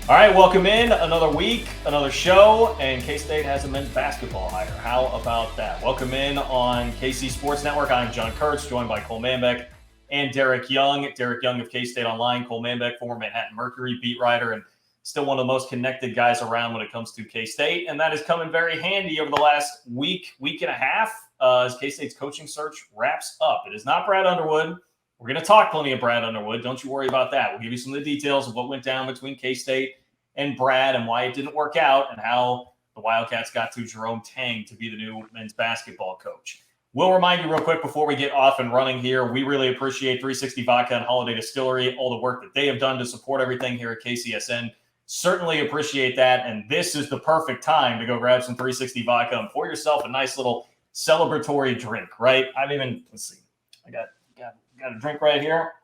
All right, welcome in. Another week, another show, and K-State has a men's basketball hire. How about that? Welcome in on KC Sports Network. I'm John Kurtz, joined by Cole Manbeck and Derek Young. Derek Young of K-State Online, Cole Manbeck, former Manhattan Mercury beat writer, and still one of the most connected guys around when it comes to K-State. And that has come in very handy over the last week and a half as K-State's coaching search wraps up. It is not Brad Underwood. We're going to talk plenty of Brad Underwood. Don't you worry about that. We'll give you some of the details of what went down between K-State and Brad and why it didn't work out and how the Wildcats got to Jerome Tang to be the new men's basketball coach. We'll remind you real quick before we get off and running here, we really appreciate 360 Vodka and Holiday Distillery, all the work that they have done to support everything here at KCSN. Certainly appreciate that. And this is the perfect time to go grab some 360 Vodka and pour yourself a nice little celebratory drink, right? Let's see. I got a drink right here.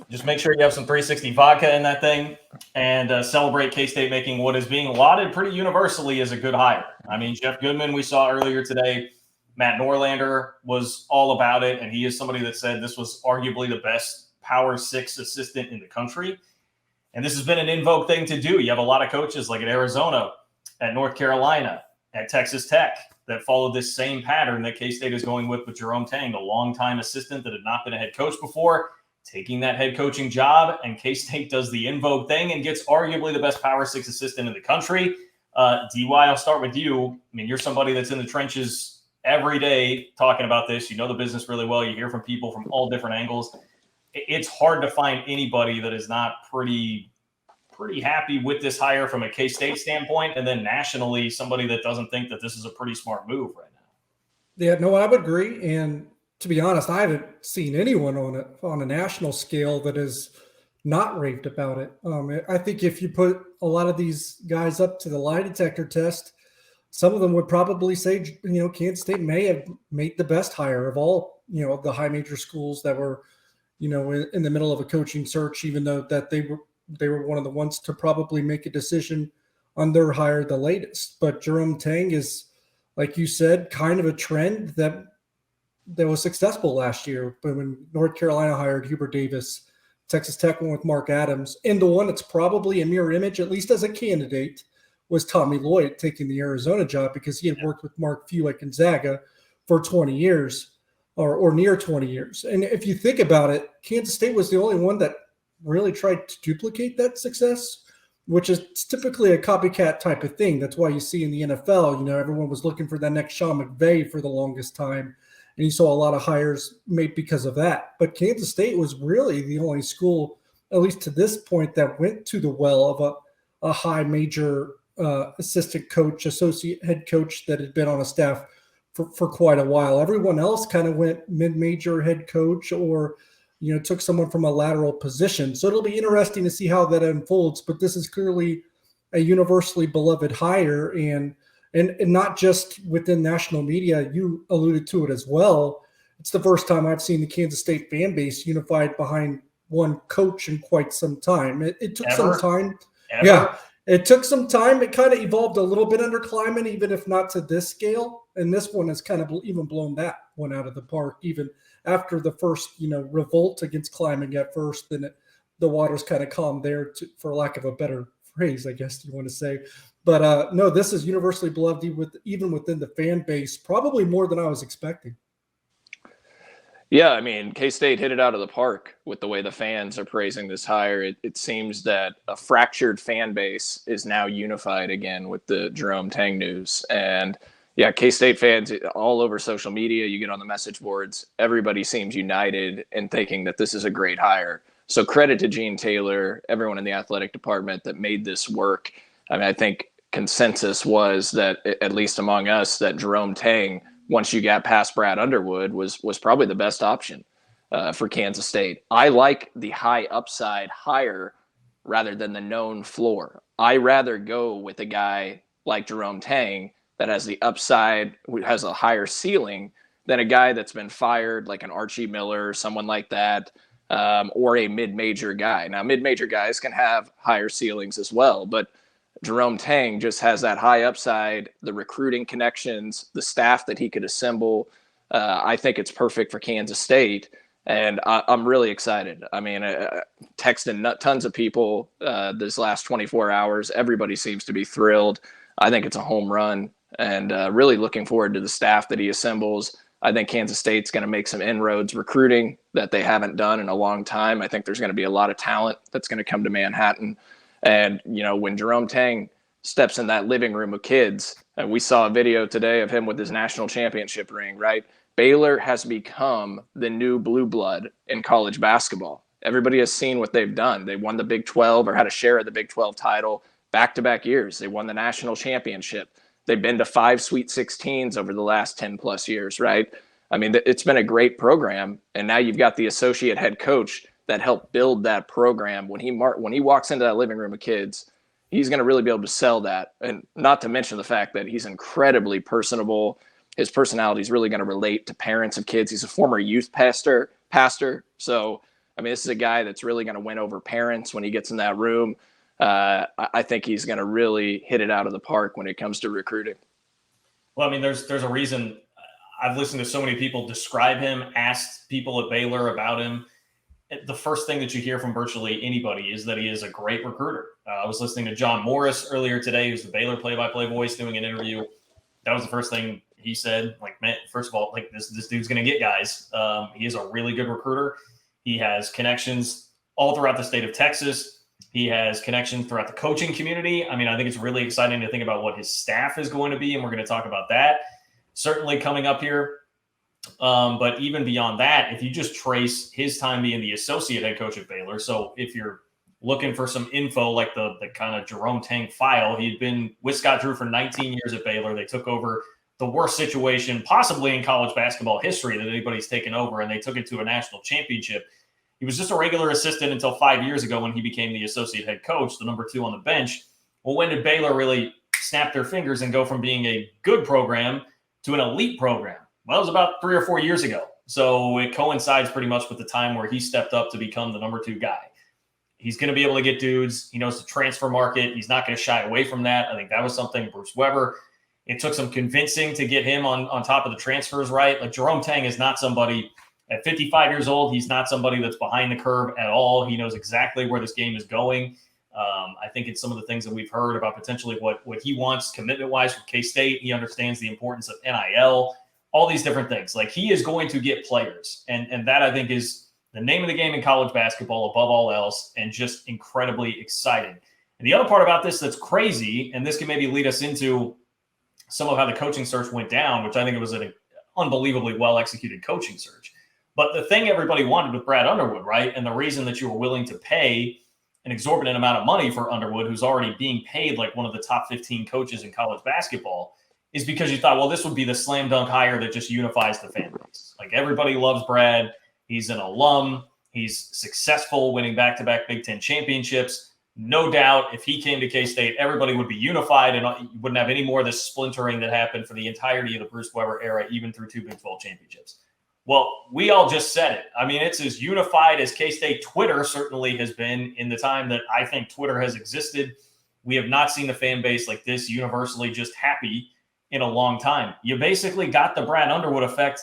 Just make sure you have some 360 vodka in that thing and celebrate K-State making what is being lauded pretty universally as a good hire. I mean, Jeff Goodman, we saw earlier today, Matt Norlander was all about it, and he is somebody that said this was arguably the best Power 6 assistant in the country. And this has been an in vogue thing to do. You have a lot of coaches like at Arizona, at North Carolina, at Texas Tech that followed this same pattern that K-State is going with Jerome Tang, a longtime assistant that had not been a head coach before, taking that head coaching job, and K-State does the in vogue thing and gets arguably the best Power 6 assistant in the country. DY, I'll start with you. I mean, you're somebody that's in the trenches every day talking about this. You know the business really well. You hear from people from all different angles. It's hard to find anybody that is not pretty happy with this hire from a K-State standpoint, and then nationally, somebody that doesn't think that this is a pretty smart move right now. Yeah, no, I would agree. And to be honest, I haven't seen anyone on a national scale that is not raved about it. I think if you put a lot of these guys up to the lie detector test, some of them would probably say, Kansas State may have made the best hire of all, the high major schools that were, in the middle of a coaching search, even though that they were one of the ones to probably make a decision on their hire the latest. But Jerome Tang is, like you said, kind of a trend that was successful last year. But when North Carolina hired Hubert Davis, Texas Tech went with Mark Adams, and the one that's probably a mirror image, at least as a candidate, was Tommy Lloyd taking the Arizona job because he had worked with Mark Few at Gonzaga for 20 years or near 20 years. And if you think about it, Kansas State was the only one that really tried to duplicate that success, which is typically a copycat type of thing. That's why you see in the NFL, everyone was looking for that next Sean McVay for the longest time. And you saw a lot of hires made because of that. But Kansas State was really the only school, at least to this point, that went to the well of a high major assistant coach, associate head coach that had been on a staff for quite a while. Everyone else kind of went mid-major head coach or, took someone from a lateral position. So it'll be interesting to see how that unfolds. But this is clearly a universally beloved hire, and not just within national media. You alluded to it as well. It's the first time I've seen the Kansas State fan base unified behind one coach in quite some time. It took some time. Yeah, it took some time. It kind of evolved a little bit under Kleiman, even if not to this scale. And this one has kind of even blown that one out of the park, even after the first, revolt against Kleiman at first. Then the waters kind of calmed there, for lack of a better phrase, I guess you want to say. But no, this is universally beloved even within the fan base, probably more than I was expecting. Yeah, I mean, K-State hit it out of the park with the way the fans are praising this hire. It seems that a fractured fan base is now unified again with the Jerome Tang news. And yeah, K-State fans all over social media, you get on the message boards, everybody seems united in thinking that this is a great hire. So credit to Gene Taylor, everyone in the athletic department that made this work. I mean, I think consensus was that, at least among us, that Jerome Tang, once you got past Brad Underwood, was probably the best option for Kansas State. I like the high upside hire rather than the known floor. I rather go with a guy like Jerome Tang that has the upside, who has a higher ceiling, than a guy that's been fired like an Archie Miller, someone like that, or a mid-major guy. Now, mid-major guys can have higher ceilings as well, but Jerome Tang just has that high upside, the recruiting connections, the staff that he could assemble. I think it's perfect for Kansas State. And I'm really excited. I mean, texting tons of people this last 24 hours. Everybody seems to be thrilled. I think it's a home run, and really looking forward to the staff that he assembles. I think Kansas State's going to make some inroads recruiting that they haven't done in a long time. I think there's going to be a lot of talent that's going to come to Manhattan. And, when Jerome Tang steps in that living room of kids, and we saw a video today of him with his national championship ring, right? Baylor has become the new blue blood in college basketball. Everybody has seen what they've done. They won the Big 12 or had a share of the Big 12 title back-to-back years. They won the national championship. They've been to 5 Sweet 16s over the last 10 plus years, right? I mean, it's been a great program. And now you've got the associate head coach that helped build that program. When he walks into that living room of kids, he's going to really be able to sell that. And not to mention the fact that he's incredibly personable. His personality is really going to relate to parents of kids. He's a former youth pastor. So, I mean, this is a guy that's really going to win over parents when he gets in that room. I think he's going to really hit it out of the park when it comes to recruiting. Well, I mean, there's a reason. I've listened to so many people describe him, asked people at Baylor about him. The first thing that you hear from virtually anybody is that he is a great recruiter. I was listening to John Morris earlier today, who's the Baylor play-by-play voice, doing an interview. That was the first thing he said. Like, man, first of all, like this dude's going to get guys. He is a really good recruiter. He has connections all throughout the state of Texas. He has connections throughout the coaching community. I mean, I think it's really exciting to think about what his staff is going to be, and we're going to talk about that certainly coming up here. But even beyond that, if you just trace his time being the associate head coach at Baylor, so if you're looking for some info like the kind of Jerome Tang file, he'd been with Scott Drew for 19 years at Baylor. They took over the worst situation possibly in college basketball history that anybody's taken over, and they took it to a national championship. He was just a regular assistant until 5 years ago when he became the associate head coach, the number 2 on the bench. Well, when did Baylor really snap their fingers and go from being a good program to an elite program? Well, it was about 3 or 4 years ago. So it coincides pretty much with the time where he stepped up to become the number 2 guy. He's going to be able to get dudes. He knows the transfer market. He's not going to shy away from that. I think that was something Bruce Weber, it took some convincing to get him on top of the transfers, right? Like Jerome Tang is not somebody at 55 years old. He's not somebody that's behind the curve at all. He knows exactly where this game is going. I think it's some of the things that we've heard about potentially what he wants commitment-wise from K-State. He understands the importance of NIL, all these different things. Like he is going to get players. And that I think is the name of the game in college basketball above all else, and just incredibly exciting. And the other part about this that's crazy, and this can maybe lead us into some of how the coaching search went down, which I think it was an unbelievably well-executed coaching search. But the thing everybody wanted with Brad Underwood, right? And the reason that you were willing to pay an exorbitant amount of money for Underwood, who's already being paid like one of the top 15 coaches in college basketball, is because you thought, well, this would be the slam dunk hire that just unifies the fan base. Like everybody loves Brad. He's an alum. He's successful, winning back-to-back Big Ten championships. No doubt if he came to K-State, everybody would be unified and you wouldn't have any more of this splintering that happened for the entirety of the Bruce Weber era, even through 2 Big 12 championships. Well, we all just said it. I mean, it's as unified as K-State Twitter certainly has been in the time that I think Twitter has existed. We have not seen a fan base like this universally just happy in a long time. You basically got the Brad Underwood effect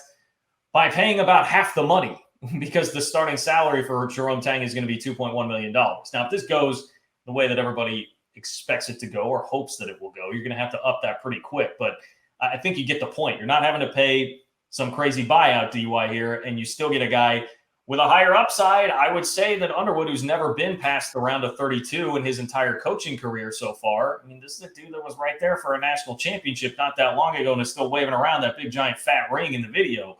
by paying about half the money, because the starting salary for Jerome Tang is going to be $2.1 million. Now, if this goes the way that everybody expects it to go or hopes that it will go, you're going to have to up that pretty quick. But I think you get the point. You're not having to pay some crazy buyout DUI here, and you still get a guy with a higher upside. I would say that Underwood, who's never been past the round of 32 in his entire coaching career so far. I mean, this is a dude that was right there for a national championship not that long ago and is still waving around that big, giant, fat ring in the video.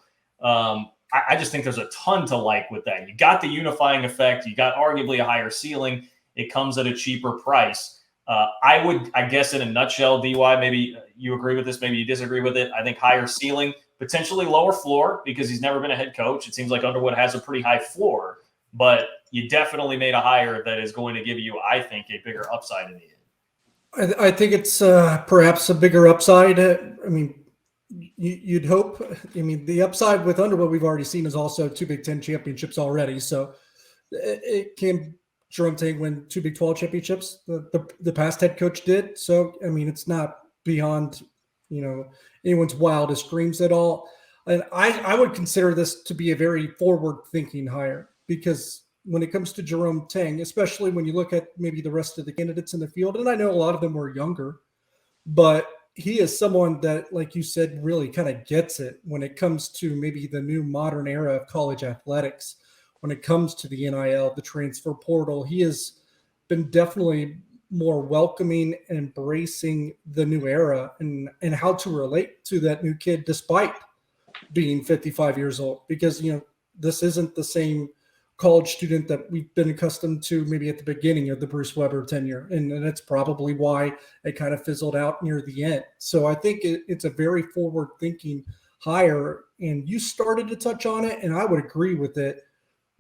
I just think there's a ton to like with that. You got the unifying effect. You got arguably a higher ceiling. It comes at a cheaper price. I guess in a nutshell, DY, maybe you agree with this, maybe you disagree with it. I think higher ceiling, potentially lower floor because he's never been a head coach. It seems like Underwood has a pretty high floor, but you definitely made a hire that is going to give you, I think, a bigger upside in the end. I think it's perhaps a bigger upside. I mean, you'd hope. I mean, the upside with Underwood we've already seen is also 2 Big Ten championships already. So it can Jerome Tang win 2 Big 12 championships. The past head coach did. So I mean, it's not beyond anyone's wildest dreams at all. And I would consider this to be a very forward-thinking hire, because when it comes to Jerome Tang, especially when you look at maybe the rest of the candidates in the field, and I know a lot of them were younger, but he is someone that, like you said, really kind of gets it when it comes to maybe the new modern era of college athletics. When it comes to the NIL, the transfer portal, he has been definitely more welcoming and embracing the new era and how to relate to that new kid despite being 55 years old, because this isn't the same college student that we've been accustomed to maybe at the beginning of the Bruce Weber tenure, and that's probably why it kind of fizzled out near the end. So I think it's a very forward thinking hire, and you started to touch on it, and I would agree with it,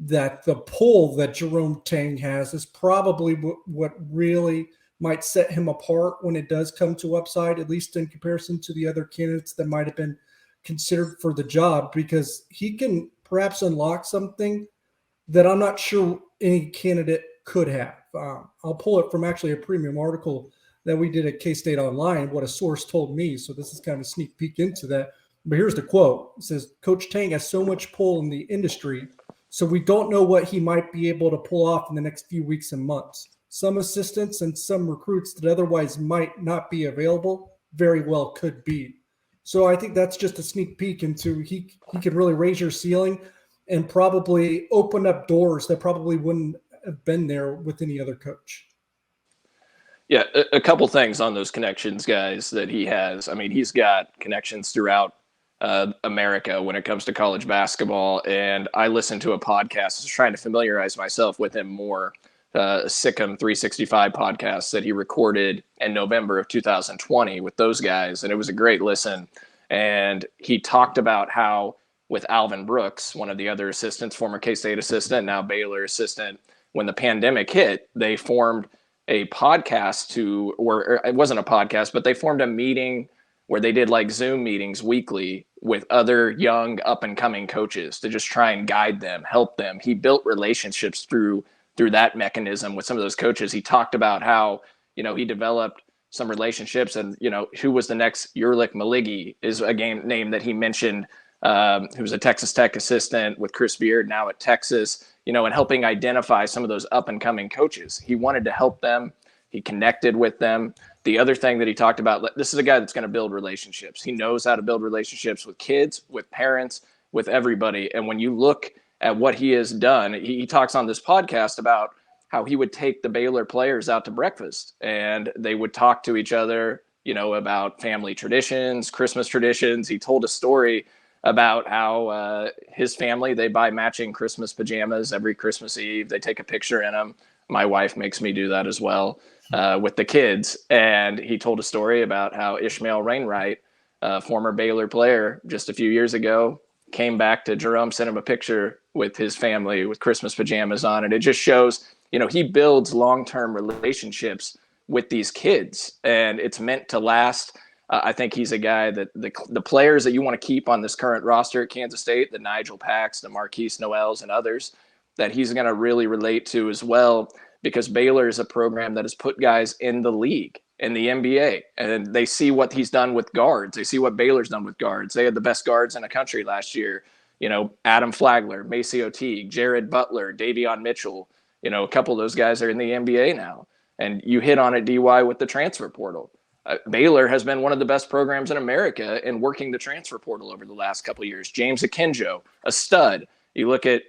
that the pull that Jerome Tang has is probably what really might set him apart when it does come to upside, at least in comparison to the other candidates that might have been considered for the job, because he can perhaps unlock something that I'm not sure any candidate could have. I'll pull it from actually a premium article that we did at K-State Online, what a source told me. So this is kind of a sneak peek into that. But here's the quote. It says, Coach Tang has so much pull in the industry, so we don't know what he might be able to pull off in the next few weeks and months. Some assistants and some recruits that otherwise might not be available very well could be. So I think that's just a sneak peek into he could really raise your ceiling and probably open up doors that probably wouldn't have been there with any other coach. Yeah, a couple things on those connections, guys, that he has. I mean, he's got connections throughout America when it comes to college basketball. And I listened to a podcast, trying to familiarize myself with him more, Sikkim 365 podcast that he recorded in November of 2020 with those guys. And it was a great listen. And he talked about how with Alvin Brooks, one of the other assistants, former K-State assistant, now Baylor assistant, when the pandemic hit, they formed a podcast or it wasn't a podcast, but they formed a meeting where they did like Zoom meetings weekly with other young up and coming coaches to just try and guide them, help them. He built relationships through that mechanism with some of those coaches. He talked about how, he developed some relationships, and, who was the next Yerlich Maligi is a name that he mentioned, who was a Texas Tech assistant with Chris Beard, now at Texas, and helping identify some of those up and coming coaches. He wanted to help them. He connected with them. The other thing that he talked about, this is a guy that's going to build relationships. He knows how to build relationships with kids, with parents, with everybody. And when you look at what he has done, he talks on this podcast about how he would take the Baylor players out to breakfast and they would talk to each other, about family traditions, Christmas traditions. He told a story about how his family, they buy matching Christmas pajamas every Christmas Eve. They take a picture in them. My wife makes me do that as well with the kids. And he told a story about how Ishmael Wainwright, former Baylor player just a few years ago, came back to Jerome, sent him a picture with his family with Christmas pajamas on. And it just shows, he builds long-term relationships with these kids, and it's meant to last. I think he's a guy that the players that you want to keep on this current roster at Kansas State, the Nigel Packs, the Marquise Noels, and others, that he's going to really relate to as well, because Baylor is a program that has put guys in the league, in the NBA, and they see what he's done with guards. They see what Baylor's done with guards. They had the best guards in the country last year. Adam Flagler, Maceo Teague, Jared Butler, Davion Mitchell. A couple of those guys are in the NBA now. And you hit on it, DY, with the transfer portal. Baylor has been one of the best programs in America in working the transfer portal over the last couple of years. James Akinjo, a stud. You look at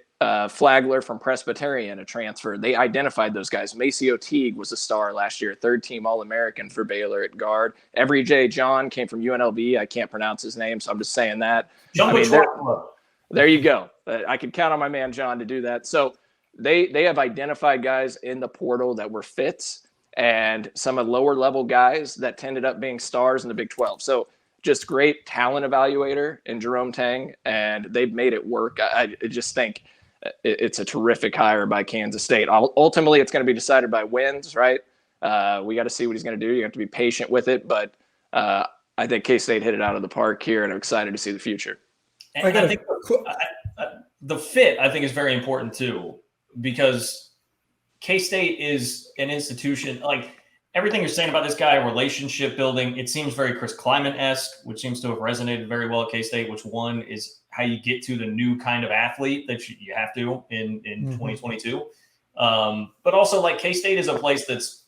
Flagler from Presbyterian, a transfer. They identified those guys. Maceo Teague was a star last year, third-team All-American for Baylor at guard. Every J. John came from UNLV. I can't pronounce his name, so I'm just saying that. There you go. I could count on my man John to do that. So they have identified guys in the portal that were fits, and some of lower-level guys that ended up being stars in the Big 12. So just great talent evaluator in Jerome Tang, and they've made it work. I just think it's a terrific hire by Kansas State. Ultimately, it's going to be decided by wins, right? We got to see what he's going to do. You have to be patient with it, but I think K-State hit it out of the park here, and I'm excited to see the future. And I think the fit, I think, is very important too, because K-State is an institution, like, everything you're saying about this guy, relationship building, it seems very Chris Kleiman-esque, which seems to have resonated very well at K-State, which one is how you get to the new kind of athlete that you have to in 2022. But also, like, K-State is a place that's,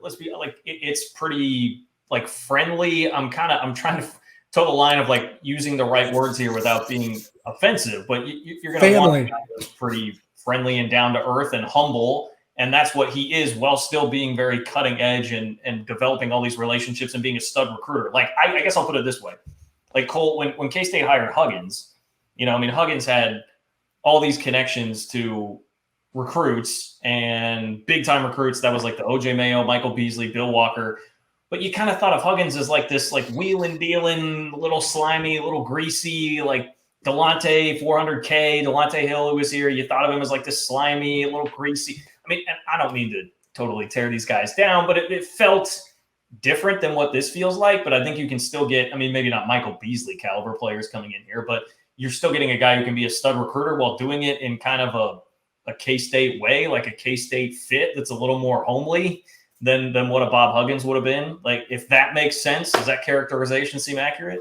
let's be like, it's pretty like friendly. I'm trying to toe the line of like using the right words here without being offensive, but you're going to want a guy that's pretty friendly and down to earth and humble. And that's what he is, while still being very cutting edge and developing all these relationships and being a stud recruiter. Like, I guess I'll put it this way. Like, Cole, when K-State hired Huggins, Huggins had all these connections to recruits and big-time recruits. That was like the O.J. Mayo, Michael Beasley, Bill Walker. But you kind of thought of Huggins as like this like wheeling, dealing, little slimy, little greasy, like Delonte, 400K, Delonte Hill, who was here. You thought of him as like this slimy, little greasy. I mean, and I don't mean to totally tear these guys down, but it felt different than what this feels like. But I think you can still get, I mean, maybe not Michael Beasley caliber players coming in here, but you're still getting a guy who can be a stud recruiter while doing it in kind of a K-State way, like a K-State fit that's a little more homely than what a Bob Huggins would have been. Like, if that makes sense, does that characterization seem accurate?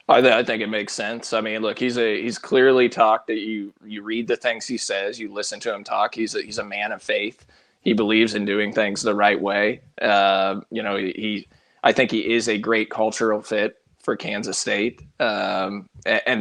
I think it makes sense. I mean, look, he's clearly talked that you read the things he says, you listen to him talk. He's a man of faith. He believes in doing things the right way. I think he is a great cultural fit for Kansas State. And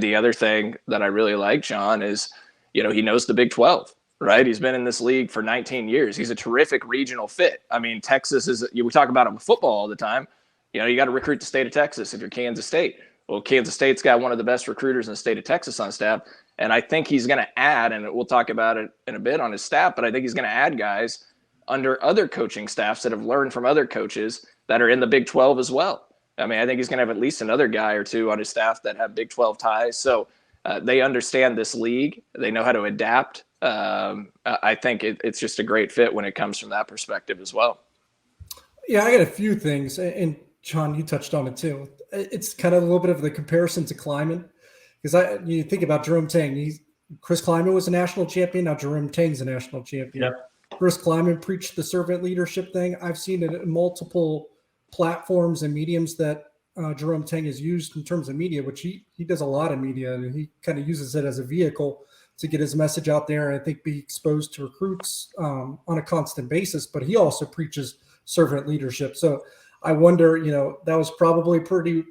the other thing that I really like, John, is, he knows the Big 12, right? He's been in this league for 19 years. He's a terrific regional fit. I mean, Texas we talk about it with football all the time. You got to recruit the state of Texas if you're Kansas State. Well, Kansas State's got one of the best recruiters in the state of Texas on staff. And I think he's going to add, and we'll talk about it in a bit on his staff, but I think he's going to add guys under other coaching staffs that have learned from other coaches that are in the Big 12 as well. I mean, I think he's going to have at least another guy or two on his staff that have Big 12 ties. So they understand this league. They know how to adapt. I think it's just a great fit when it comes from that perspective as well. Yeah, I got a few things. And John, you touched on it too. It's kind of a little bit of the comparison to Kleiman, because you think about Jerome Tang. Chris Kleiman was a national champion. Now Jerome Tang's a national champion. Yep. Chris Kleiman preached the servant leadership thing. I've seen it in multiple platforms and mediums that Jerome Tang has used in terms of media, which he does a lot of media, and he kind of uses it as a vehicle to get his message out there and I think be exposed to recruits on a constant basis. But he also preaches servant leadership. So I wonder, that was probably pretty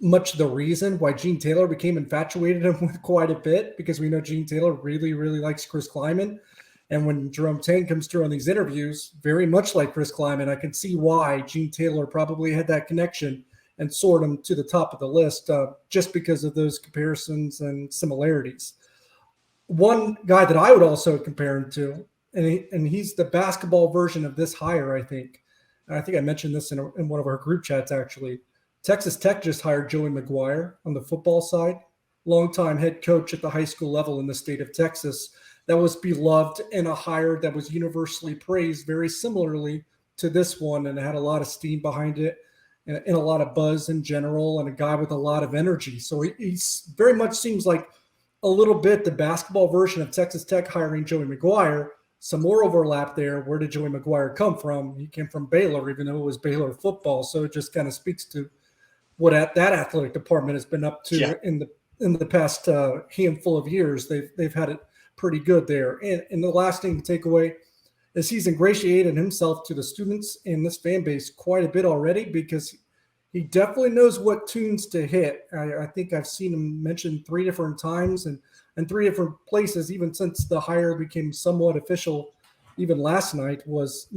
much the reason why Gene Taylor became infatuated with quite a bit, because we know Gene Taylor really, really likes Chris Kleiman. And when Jerome Tang comes through on these interviews, very much like Chris Kleiman, I can see why Gene Taylor probably had that connection and soared him to the top of the list just because of those comparisons and similarities. One guy that I would also compare him to, and he's the basketball version of this hire, I think. I think I mentioned this in one of our group chats, actually. Texas Tech just hired Joey McGuire on the football side, longtime head coach at the high school level in the state of Texas. That was beloved, and a hire that was universally praised very similarly to this one, and it had a lot of steam behind it and a lot of buzz in general, and a guy with a lot of energy. So he's very much seems like a little bit the basketball version of Texas Tech hiring Joey McGuire. Some more overlap there. Where did Joey McGuire come from? He came from Baylor, even though it was Baylor football. So it just kind of speaks to what that athletic department has been up to in the past handful of years. They've had it pretty good there. And the last thing to take away is he's ingratiated himself to the students and this fan base quite a bit already, because he definitely knows what tunes to hit. I think I've seen him mentioned 3 different times and 3 different places, even since the hire became somewhat official, even last night, was,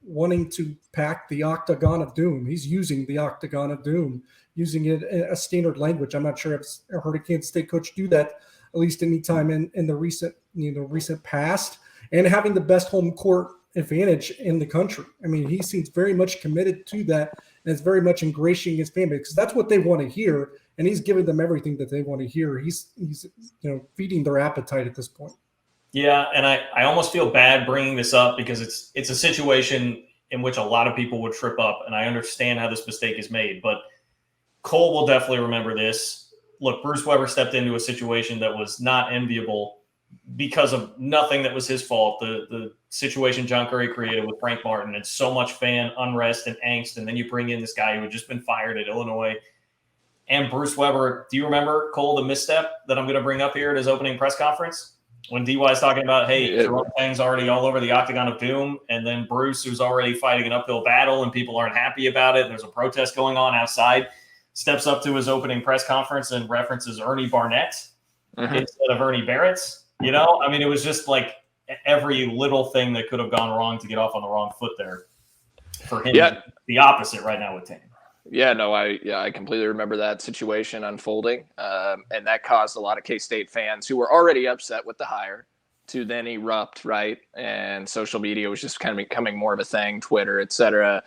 wanting to pack the Octagon of Doom. He's using the Octagon of Doom, using it in a standard language. I'm not sure I've heard a Kansas State coach do that, at least any time in the recent past, and having the best home court advantage in the country. I mean, he seems very much committed to that, and it's very much ingratiating his fan base, because that's what they want to hear. And he's giving them everything that they want to hear. He's feeding their appetite at this point. Yeah, and I almost feel bad bringing this up, because it's a situation in which a lot of people would trip up, and I understand how this mistake is made. But Cole will definitely remember this. Look, Bruce Weber stepped into a situation that was not enviable because of nothing that was his fault. The situation John Curry created with Frank Martin and so much fan unrest and angst. And then you bring in this guy who had just been fired at Illinois and Bruce Weber. Do you remember, Cole, the misstep that I'm going to bring up here at his opening press conference? When DY is talking about, hey, Jerome Tang's already all over the octagon of doom, and then Bruce, who's already fighting an uphill battle and people aren't happy about it, and there's a protest going on outside, steps up to his opening press conference and references Ernie Barnett instead of Ernie Barrett. You know, I mean, it was just like every little thing that could have gone wrong to get off on the wrong foot there for him. Yeah. The opposite right now with Tang. Yeah, no, I completely remember that situation unfolding, and that caused a lot of K-State fans who were already upset with the hire to then erupt, right? And social media was just kind of becoming more of a thing, Twitter, et cetera.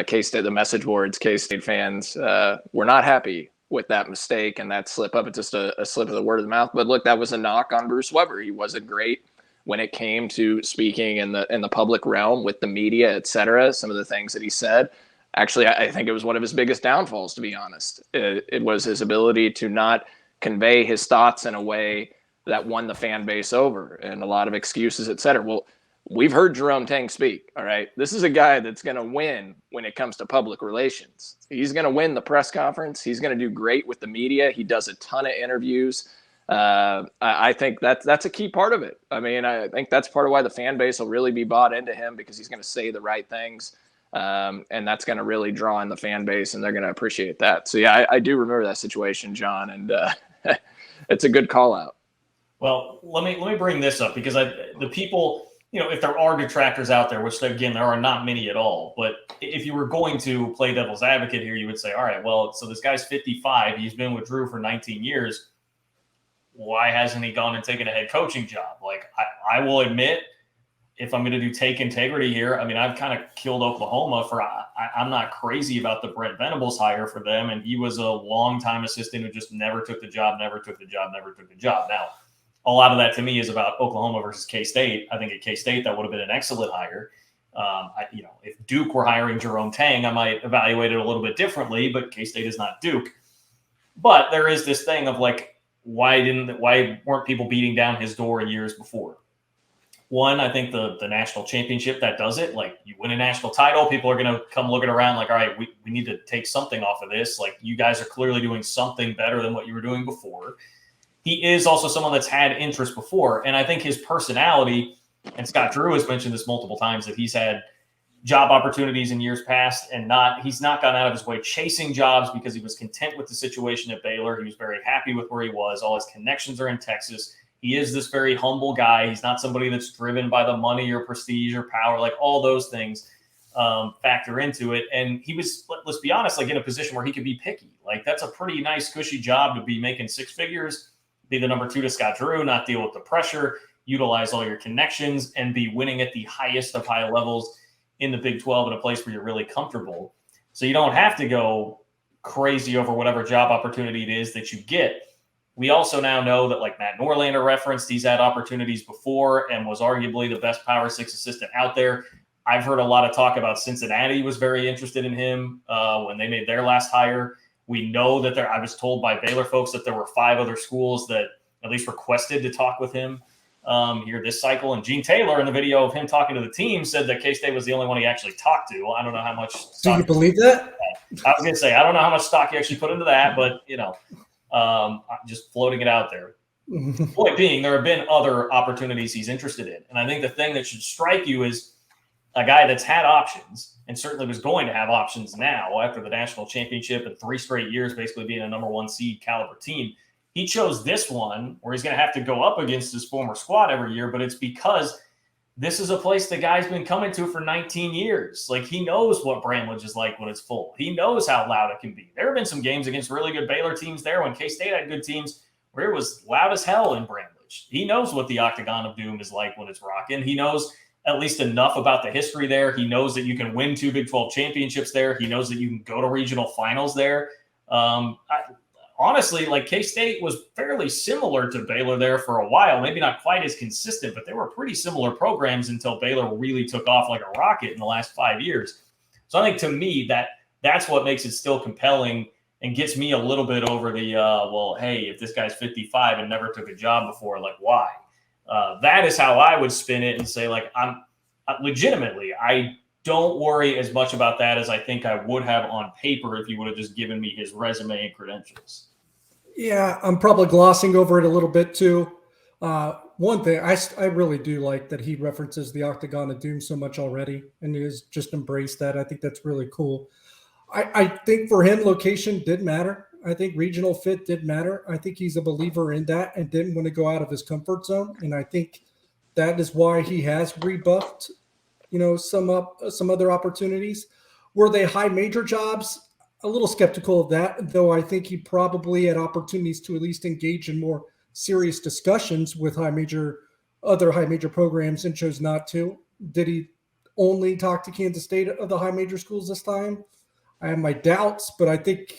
K-State, the message boards, K-State fans were not happy with that mistake and that slip up. It's just a slip of the word of the mouth. But look, that was a knock on Bruce Weber. He wasn't great when it came to speaking in the public realm with the media, et cetera. Some of the things that he said. Actually, I think it was one of his biggest downfalls, to be honest. It was his ability to not convey his thoughts in a way that won the fan base over, and a lot of excuses, et cetera. Well, we've heard Jerome Tang speak, all right? This is a guy that's going to win when it comes to public relations. He's going to win the press conference. He's going to do great with the media. He does a ton of interviews. I think that's a key part of it. I mean, I think that's part of why the fan base will really be bought into him, because he's going to say the right things. And that's going to really draw in the fan base, and they're going to appreciate that. So, yeah, I do remember that situation, John, and it's a good call out. Well, let me bring this up, because the people, you know, if there are detractors out there, which, again, there are not many at all, but if you were going to play devil's advocate here, you would say, all right, well, so this guy's 55. He's been with Drew for 19 years. Why hasn't he gone and taken a head coaching job? Like, I will admit, if I'm going to do take integrity here, I mean, I've kind of killed Oklahoma for I'm not crazy about the Brent Venables hire for them. And he was a longtime assistant who just never took the job. Now, a lot of that to me is about Oklahoma versus K-State. I think at K-State, that would have been an excellent hire. If Duke were hiring Jerome Tang, I might evaluate it a little bit differently, but K-State is not Duke. But there is this thing of like, why weren't people beating down his door years before? One, I think the national championship, that does it. Like, you win a national title, people are going to come looking around like, all right, we need to take something off of this. Like, you guys are clearly doing something better than what you were doing before. He is also someone that's had interest before. And I think his personality, and Scott Drew has mentioned this multiple times, that he's had job opportunities in years past and he's not gone out of his way chasing jobs because he was content with the situation at Baylor. He was very happy with where he was. All his connections are in Texas. He is this very humble guy. He's not somebody that's driven by the money or prestige or power. Like, all those things factor into it. And he was, let's be honest, like, in a position where he could be picky. Like, that's a pretty nice, cushy job to be making six figures, be the number two to Scott Drew, not deal with the pressure, utilize all your connections, and be winning at the highest of high levels in the Big 12 in a place where you're really comfortable. So you don't have to go crazy over whatever job opportunity it is that you get. We also now know that, like Matt Norlander referenced, he's had opportunities before and was arguably the best Power 6 assistant out there. I've heard a lot of talk about Cincinnati was very interested in him when they made their last hire. We know that I was told by Baylor folks that there were 5 other schools that at least requested to talk with him here this cycle. And Gene Taylor, in the video of him talking to the team, said that K-State was the only one he actually talked to. I don't know how much stock. Do you believe that? I was going to say, I don't know how much stock he actually put into that, but, you know. Just floating it out there. Point being, there have been other opportunities he's interested in. And I think the thing that should strike you is a guy that's had options and certainly was going to have options now after the national championship and 3 straight years basically being a number 1 seed caliber team. He chose this one where he's going to have to go up against his former squad every year, but it's because this is a place the guy's been coming to for 19 years. Like, he knows what Bramlage is like when it's full. He knows how loud it can be. There have been some games against really good Baylor teams there when K-State had good teams where it was loud as hell in Bramlage. He knows what the Octagon of Doom is like when it's rocking. He knows at least enough about the history there. He knows that you can win 2 Big 12 championships there. He knows that you can go to regional finals there. Honestly, like, K-State was fairly similar to Baylor there for a while. Maybe not quite as consistent, but they were pretty similar programs until Baylor really took off like a rocket in the last 5 years. So I think, to me, that's what makes it still compelling and gets me a little bit over the, well, hey, if this guy's 55 and never took a job before, like, why? That is how I would spin it and say, like, I'm legitimately, I don't worry as much about that as I think I would have on paper if you would have just given me his resume and credentials. Yeah, I'm probably glossing over it a little bit too. One thing I really do like that he references the Octagon of Doom so much already, and he has just embraced that. I think that's really cool. I think for him, location did matter. I think regional fit did matter. I think he's a believer in that and didn't want to go out of his comfort zone. And I think that is why he has rebuffed, some other opportunities. Were they high major jobs? A little skeptical of that, though I think he probably had opportunities to at least engage in more serious discussions with other high major programs and chose not to. Did he only talk to Kansas State of the high major schools this time? I have my doubts, but I think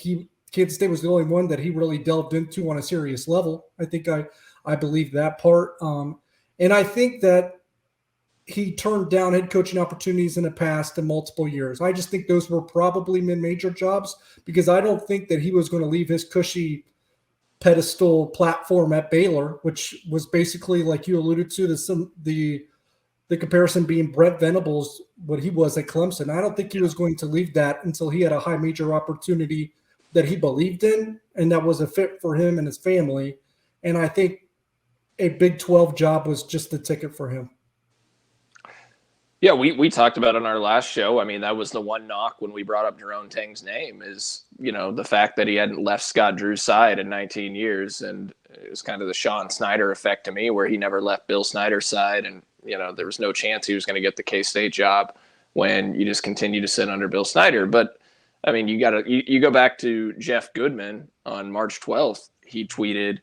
Kansas State was the only one that he really delved into on a serious level. I think I believe that part. And I think that he turned down head coaching opportunities in the past in multiple years. I just think those were probably mid-major jobs because I don't think that he was going to leave his cushy pedestal platform at Baylor, which was basically, like you alluded to, the comparison being Brent Venables, what he was at Clemson. I don't think he was going to leave that until he had a high major opportunity that he believed in and that was a fit for him and his family. And I think a Big 12 job was just the ticket for him. Yeah, we talked about it on our last show. I mean, that was the one knock when we brought up Jerome Tang's name is, the fact that he hadn't left Scott Drew's side in 19 years. And it was kind of the Sean Snyder effect to me where he never left Bill Snyder's side. And, there was no chance he was going to get the K-State job when you just continue to sit under Bill Snyder. But, I mean, you go back to Jeff Goodman on March 12th. He tweeted,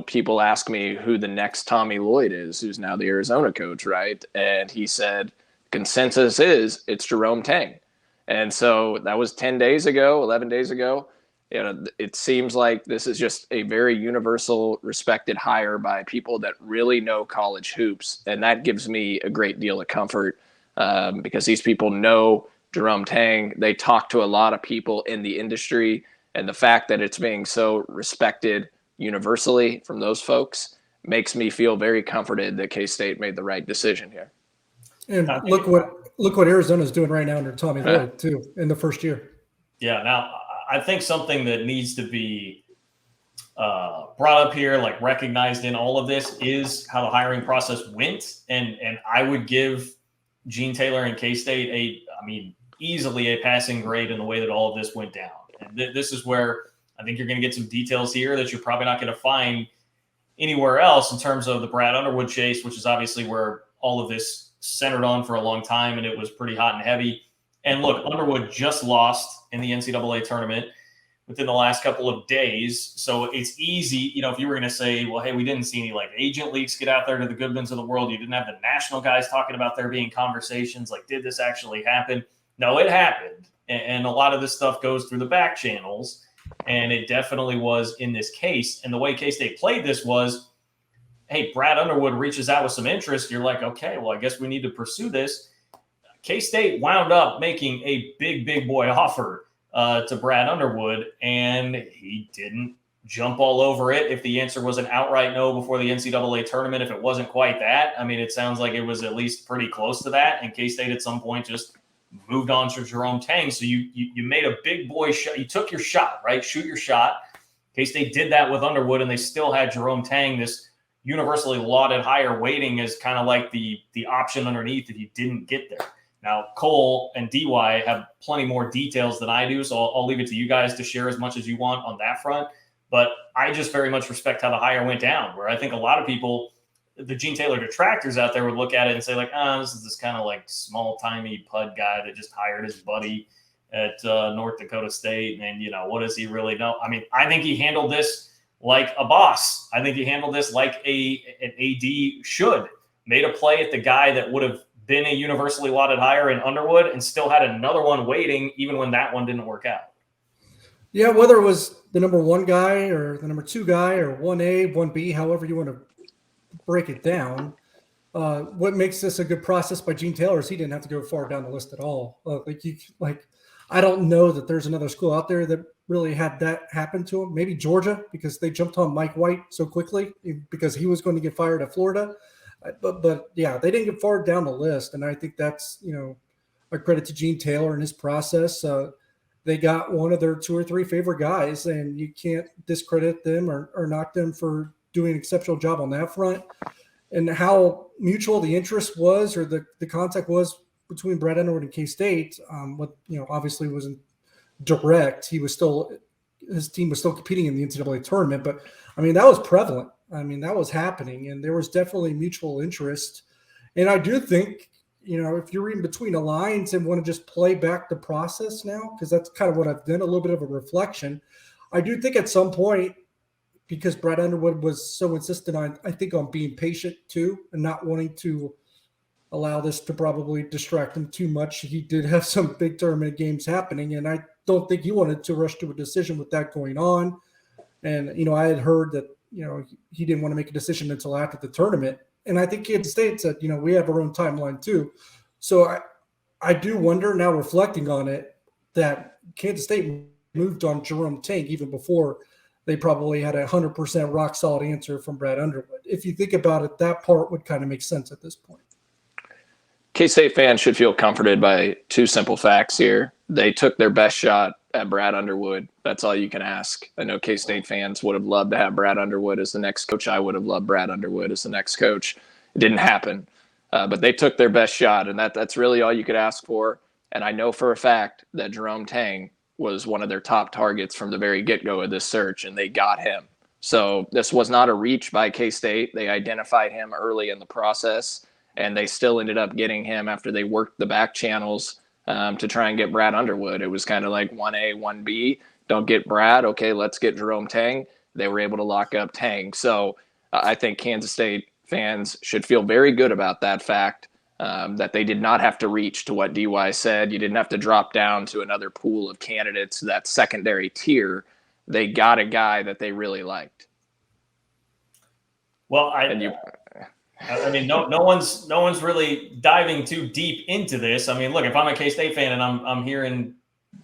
people ask me who the next Tommy Lloyd is, who's now the Arizona coach, right? And he said, consensus is it's Jerome Tang. And so that was 10 days ago, 11 days ago. It seems like this is just a very universal respected hire by people that really know college hoops. And that gives me a great deal of comfort because these people know Jerome Tang. They talk to a lot of people in the industry. And the fact that it's being so respected universally from those folks makes me feel very comforted that K-State made the right decision here. And look what Arizona's doing right now under Tommy Lloyd too in the first year. Yeah. Now I think something that needs to be brought up here, like recognized in all of this, is how the hiring process went. And I would give Gene Taylor and K-State easily a passing grade in the way that all of this went down. And this is where I think you're going to get some details here that you're probably not going to find anywhere else in terms of the Brad Underwood chase, which is obviously where all of this centered on for a long time, and it was pretty hot and heavy. And look, Underwood just lost in the NCAA tournament within the last couple of days. So it's easy, if you were going to say, well, hey, we didn't see any like agent leaks get out there to the Goodmans of the world. You didn't have the national guys talking about there being conversations. Like, did this actually happen? No, it happened. And a lot of this stuff goes through the back channels. And it definitely was in this case. And the way K-State played this was, hey, Brad Underwood reaches out with some interest. You're like, okay, well, I guess we need to pursue this. K-State wound up making a big boy offer to Brad Underwood, and he didn't jump all over it. If the answer was an outright no before the NCAA tournament, if it wasn't quite that, it sounds like it was at least pretty close to that. And K-State at some point just moved on to Jerome Tang. So you made a big boy shot. You took your shot, right? Shoot your shot. K-State did that with Underwood, and they still had Jerome Tang, this universally lauded hire, waiting as kind of like the option underneath if you didn't get there. Now, Cole and DY have plenty more details than I do, so I'll leave it to you guys to share as much as you want on that front. But I just very much respect how the hire went down, where I think a lot of people, the Gene Taylor detractors out there, would look at it and say, like, this is this kind of like small-timey pud guy that just hired his buddy at North Dakota State. And, what does he really know? I think he handled this like a boss. I think he handled this like an AD should. Made a play at the guy that would have been a universally lauded hire in Underwood and still had another one waiting even when that one didn't work out. Yeah, whether it was the number one guy or the number two guy or 1A, 1B, however you want to break it down, what makes this a good process by Gene Taylor is he didn't have to go far down the list at all. I don't know that there's another school out there that really had that happen to him. Maybe Georgia, because they jumped on Mike White so quickly because he was going to get fired at Florida. But yeah, they didn't get far down the list. And I think that's, a credit to Gene Taylor and his process. They got one of their 2 or 3 favorite guys, and you can't discredit them or knock them for doing an exceptional job on that front. And how mutual the interest was, or the contact was between Brad Underwood and K-State, obviously wasn't direct. His team was still competing in the NCAA tournament, but I mean, that was prevalent. I mean, that was happening, and there was definitely mutual interest. And I do think, if you're reading between the lines and want to just play back the process now, because that's kind of what I've done, a little bit of a reflection. I do think at some point, because Brad Underwood was so insistent on being patient too, and not wanting to allow this to probably distract him too much. He did have some big tournament games happening, and I don't think he wanted to rush to a decision with that going on. And, I had heard that, he didn't want to make a decision until after the tournament. And I think Kansas State said, we have our own timeline too. So I do wonder now, reflecting on it, that Kansas State moved on Jerome Tang even before they probably had 100% rock solid answer from Brad Underwood. If you think about it, that part would kind of make sense at this point. K-State fans should feel comforted by 2 simple facts here. They took their best shot at Brad Underwood. That's all you can ask. I know K-State fans would have loved to have Brad Underwood as the next coach. I would have loved Brad Underwood as the next coach. It didn't happen. But they took their best shot, and that's really all you could ask for. And I know for a fact that Jerome Tang was one of their top targets from the very get-go of this search, and they got him. So this was not a reach by K-State. They identified him early in the process, and they still ended up getting him after they worked the back channels to try and get Brad Underwood. It was kind of like 1A, 1B. Don't get Brad. Okay, let's get Jerome Tang. They were able to lock up Tang. So I think Kansas State fans should feel very good about that fact, that they did not have to reach to what DY said. You didn't have to drop down to another pool of candidates, that secondary tier. They got a guy that they really liked. Well, no one's really diving too deep into this. I mean, look, if I'm a K-State fan and I'm hearing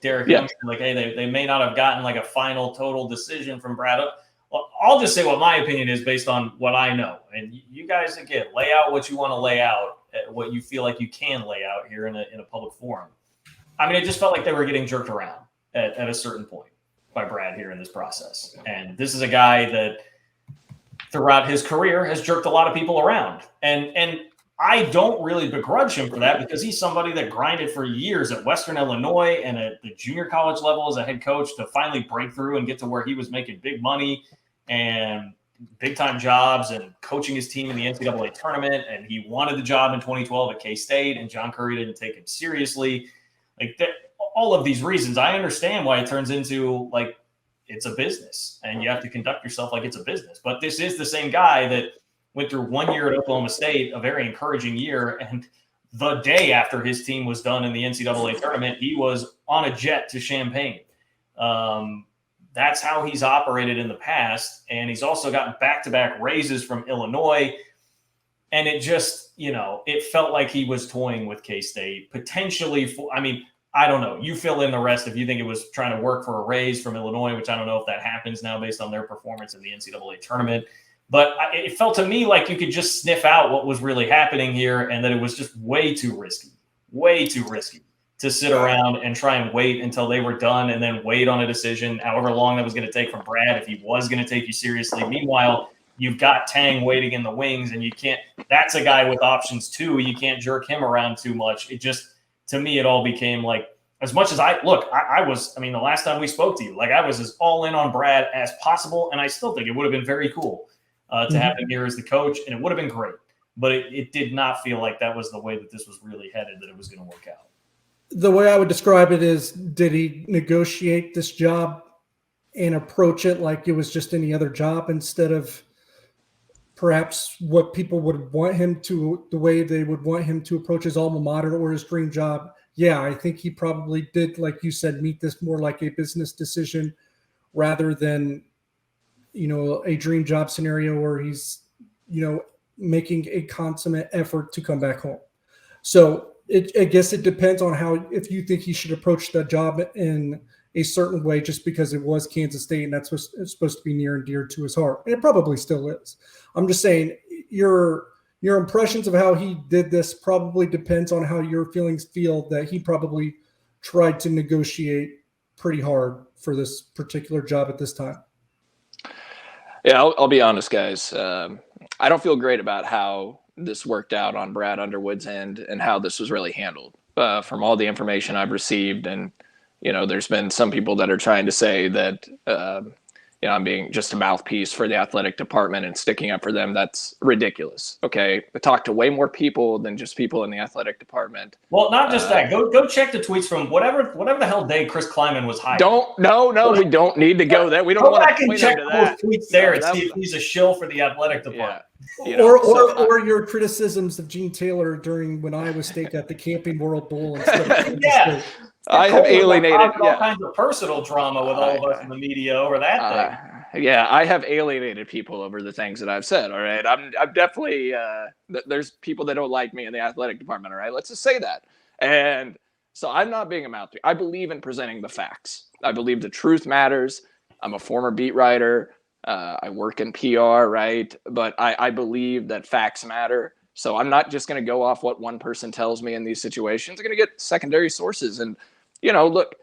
Derek Young like, hey, they may not have gotten like a final total decision from Brad. Well, I'll just say what my opinion is based on what I know. And you guys, again, lay out what you want to lay out, what you feel like you can lay out here in a public forum. I mean, it just felt like they were getting jerked around at a certain point by Brad here in this process. And this is a guy that throughout his career has jerked a lot of people around. And I don't really begrudge him for that, because he's somebody that grinded for years at Western Illinois and at the junior college level as a head coach to finally break through and get to where he was making big money and big-time jobs and coaching his team in the NCAA tournament. And he wanted the job in 2012 at K-State, and John Curry didn't take him seriously. All of these reasons, I understand why it turns into like it's a business and you have to conduct yourself like it's a business. But this is the same guy that went through 1 year at Oklahoma State, a very encouraging year, and the day after his team was done in the NCAA tournament, he was on a jet to Champaign. That's how he's operated in the past, and he's also gotten back-to-back raises from Illinois, and it just, it felt like he was toying with K-State, potentially I don't know. You fill in the rest if you think it was trying to work for a raise from Illinois, which I don't know if that happens now based on their performance in the NCAA tournament. But it felt to me like you could just sniff out what was really happening here, and that it was just way too risky to sit around and try and wait until they were done and then wait on a decision, however long that was going to take from Brad, if he was going to take you seriously. Meanwhile, you've got Tang waiting in the wings, and that's a guy with options too. You can't jerk him around too much. It just, to me, it all became like, as much as the last time we spoke to you, like I was as all in on Brad as possible. And I still think it would have been very cool to have him here as the coach, and it would have been great. But it did not feel like that was the way that this was really headed, that it was going to work out. The way I would describe it is, did he negotiate this job and approach it like it was just any other job, instead of perhaps what people would want him to, the way they would want him to approach his alma mater or his dream job? Yeah, I think he probably did, like you said, meet this more like a business decision rather than, a dream job scenario where he's, making a consummate effort to come back home. So I guess it depends on if you think he should approach that job in a certain way, just because it was Kansas State and that's what's supposed to be near and dear to his heart. And it probably still is. I'm just saying your impressions of how he did this probably depends on how your feelings feel that he probably tried to negotiate pretty hard for this particular job at this time. Yeah, I'll be honest, guys. I don't feel great about how this worked out on Brad Underwood's end and how this was really handled. From all the information I've received, and there's been some people that are trying to say that I'm being just a mouthpiece for the athletic department and sticking up for them. That's ridiculous. Okay, I talked to way more people than just people in the athletic department. Well, not just that. Go check the tweets from whatever the hell day Chris Kleiman was hired. No, we don't need to go there. We don't want to point check to those that. tweets there and see if he's a shill for the athletic department. Yeah. Or your criticisms of Gene Taylor during when Iowa State got the Camping World Bowl instead of yeah. I have alienated all kinds of personal drama with all of us in the media over that thing. Yeah, I have alienated people over the things that I've said. All right, I'm definitely there's people that don't like me in the athletic department. All right, let's just say that. And so I'm not being a mouthpiece. I believe in presenting the facts. I believe the truth matters. I'm a former beat writer. I work in PR, right? But I believe that facts matter. So I'm not just going to go off what one person tells me in these situations. I'm going to get secondary sources. And, look,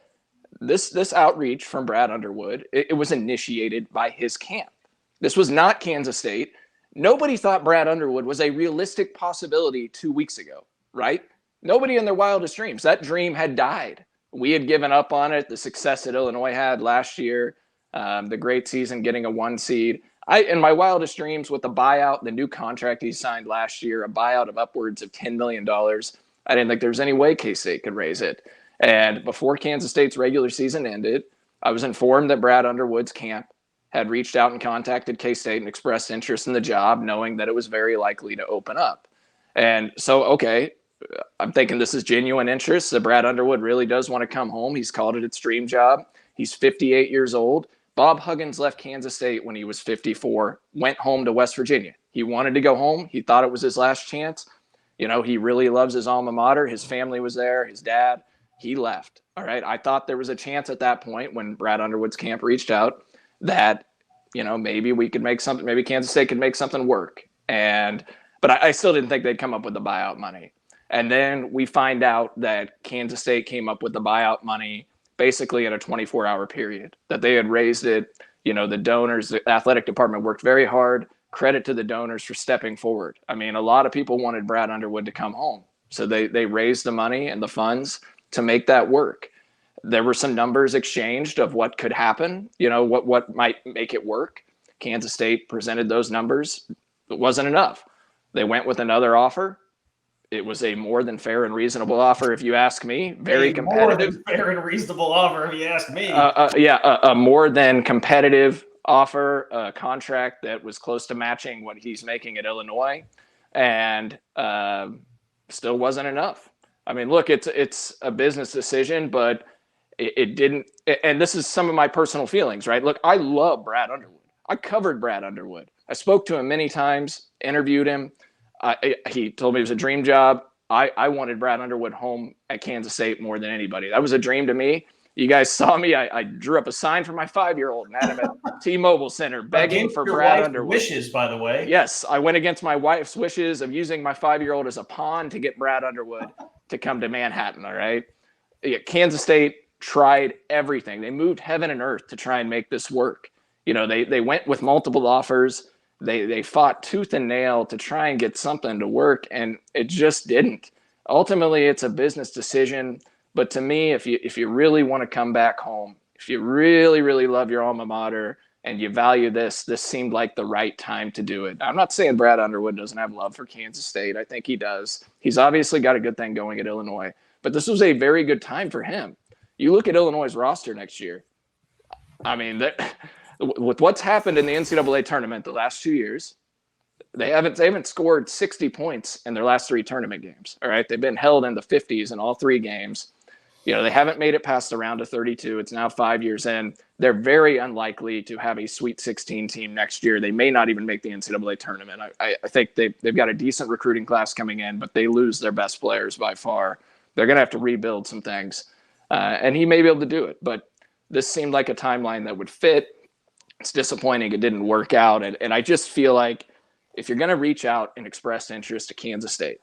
this outreach from Brad Underwood, it was initiated by his camp. This was not Kansas State. Nobody thought Brad Underwood was a realistic possibility 2 weeks ago, right? Nobody in their wildest dreams. That dream had died. We had given up on it. The success that Illinois had last year, the great season, getting a 1 seed. In my wildest dreams, with the buyout, the new contract he signed last year, a buyout of upwards of $10 million, I didn't think there was any way K-State could raise it. And before Kansas State's regular season ended, I was informed that Brad Underwood's camp had reached out and contacted K-State and expressed interest in the job, knowing that it was very likely to open up. And so, okay, I'm thinking this is genuine interest, that Brad Underwood really does want to come home. He's called it its dream job. He's 58 years old. Bob Huggins left Kansas State when he was 54, went home to West Virginia. He wanted to go home. He thought it was his last chance. He really loves his alma mater. His family was there, his dad. He left. All right. I thought there was a chance at that point when Brad Underwood's camp reached out that, maybe we could make something, maybe Kansas State could make something work. But I still didn't think they'd come up with the buyout money. And then we find out that Kansas State came up with the buyout money basically in a 24-hour period, that they had raised it. The donors, the athletic department worked very hard. Credit to the donors for stepping forward. I mean, a lot of people wanted Brad Underwood to come home. So they raised the money and the funds to make that work. There were some numbers exchanged of what could happen, what might make it work. Kansas State presented those numbers. It wasn't enough. They went with another offer. It was a more than fair and reasonable offer, if you ask me. Very competitive. More than fair and reasonable offer, if you ask me. A more than competitive offer, a contract that was close to matching what he's making at Illinois, and still wasn't enough. I mean, look, it's a business decision, but it didn't. And this is some of my personal feelings, right? Look, I love Brad Underwood. I covered Brad Underwood. I spoke to him many times, interviewed him. He told me it was a dream job. I wanted Brad Underwood home at Kansas State more than anybody. That was a dream to me. You guys saw me. I drew up a sign for my 5-year-old and had him at T-Mobile Center begging for Brad Underwood. Wishes, by the way. Yes, I went against my wife's wishes of using my 5-year-old as a pawn to get Brad Underwood to come to Manhattan. All right. Kansas State tried everything. They moved heaven and earth to try and make this work. They went with multiple offers. They fought tooth and nail to try and get something to work, and it just didn't. Ultimately, it's a business decision. But to me, if you really want to come back home, if you really, really love your alma mater and you value this seemed like the right time to do it. I'm not saying Brad Underwood doesn't have love for Kansas State. I think he does. He's obviously got a good thing going at Illinois. But this was a very good time for him. You look at Illinois' roster next year. I mean, with what's happened in the NCAA tournament the last 2 years, they haven't scored 60 points in their last 3 tournament games. All right, they've been held in the 50s in all 3 games. They haven't made it past the round of 32. It's now 5 years in. They're very unlikely to have a Sweet 16 team next year. They may not even make the NCAA tournament. I think they've got a decent recruiting class coming in, but they lose their best players by far. They're going to have to rebuild some things, and he may be able to do it. But this seemed like a timeline that would fit. It's disappointing it didn't work out, and I just feel like if you're going to reach out and express interest to Kansas State,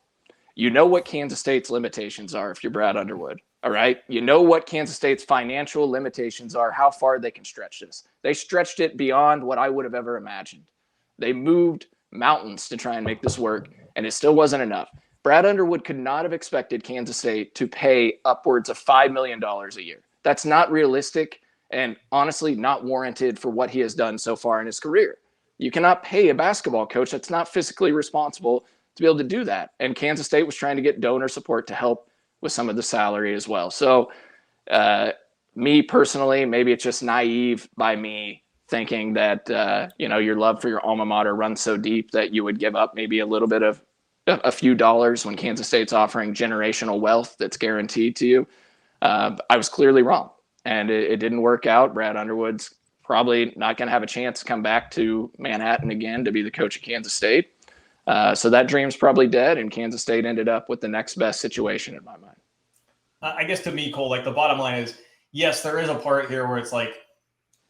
you know what Kansas State's limitations are if you're Brad Underwood. All right. You know what Kansas State's financial limitations are, how far they can stretch this. They stretched it beyond what I would have ever imagined. They moved mountains to try and make this work, and it still wasn't enough. Brad Underwood could not have expected Kansas State to pay upwards of $5 million a year. That's not realistic and honestly not warranted for what he has done so far in his career. You cannot pay a basketball coach that's not physically responsible to be able to do that. And Kansas State was trying to get donor support to help with some of the salary as well. So me personally, maybe it's just naive by me thinking that, your love for your alma mater runs so deep that you would give up maybe a little bit of a few dollars when Kansas State's offering generational wealth that's guaranteed to you. I was clearly wrong, and it didn't work out. Brad Underwood's probably not going to have a chance to come back to Manhattan again to be the coach of Kansas State. So that dream's probably dead, and Kansas State ended up with the next best situation in my mind. I guess to me, Cole, like the bottom line is, yes, there is a part here where it's like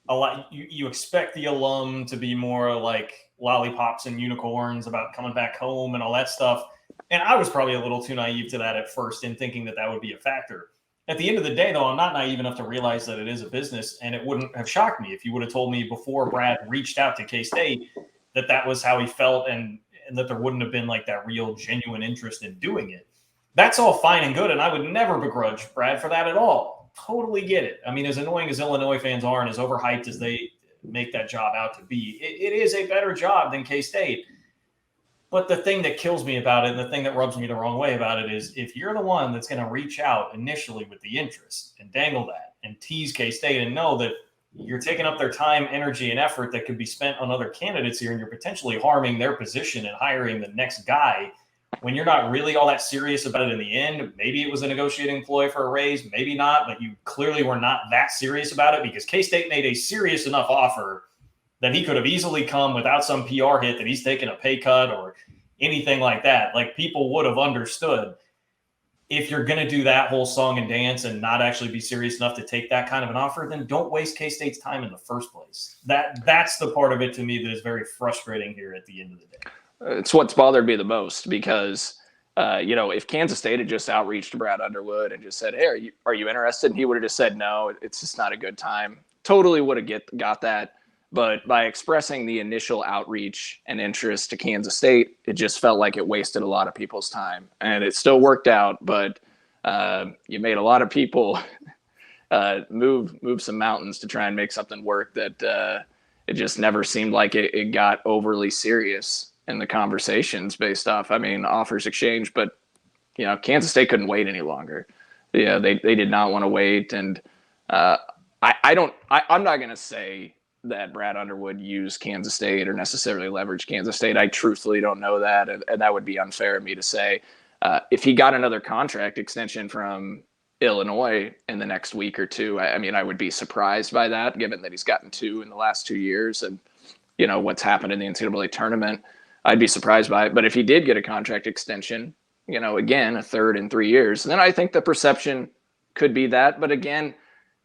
a lot. You expect the alum to be more like lollipops and unicorns about coming back home and all that stuff. And I was probably a little too naive to that at first in thinking that would be a factor. At the end of the day, though, I'm not naive enough to realize that it is a business, and it wouldn't have shocked me if you would have told me before Brad reached out to K-State that was how he felt and that there wouldn't have been like that real genuine interest in doing it. That's all fine and good, and I would never begrudge Brad for that at all. Totally get it. I mean, as annoying as Illinois fans are and as overhyped as they make that job out to be, it is a better job than K-State. But the thing that kills me about it and the thing that rubs me the wrong way about it is if you're the one that's going to reach out initially with the interest and dangle that and tease K-State and know that you're taking up their time, energy, and effort that could be spent on other candidates here, and you're potentially harming their position and hiring the next guy when you're not really all that serious about it in the end. Maybe it was a negotiating ploy for a raise, maybe not, but you clearly were not that serious about it because K-State made a serious enough offer that he could have easily come without some PR hit that he's taken a pay cut or anything like that. Like, people would have understood. If you're going to do that whole song and dance and not actually be serious enough to take that kind of an offer, then don't waste K-State's time in the first place. That's the part of it to me that is very frustrating here at the end of the day. It's what's bothered me the most because, if Kansas State had just outreached to Brad Underwood and just said, hey, are you interested? And he would have just said, no, it's just not a good time. Totally would have got that. But by expressing the initial outreach and interest to Kansas State, it just felt like it wasted a lot of people's time. And it still worked out, but you made a lot of people move some mountains to try and make something work that it just never seemed like it got overly serious in the conversations based off, offers exchanged. But, Kansas State couldn't wait any longer. Yeah, they did not want to wait. And I'm not going to say that Brad Underwood used Kansas State or necessarily leveraged Kansas State. I truthfully don't know that, and that would be unfair of me to say. If he got another contract extension from Illinois in the next week or two, I would be surprised by that, given that he's gotten 2 in the last 2 years and, what's happened in the NCAA tournament. I'd be surprised by it. But if he did get a contract extension, again, a third in 3 years, then I think the perception could be that. But again,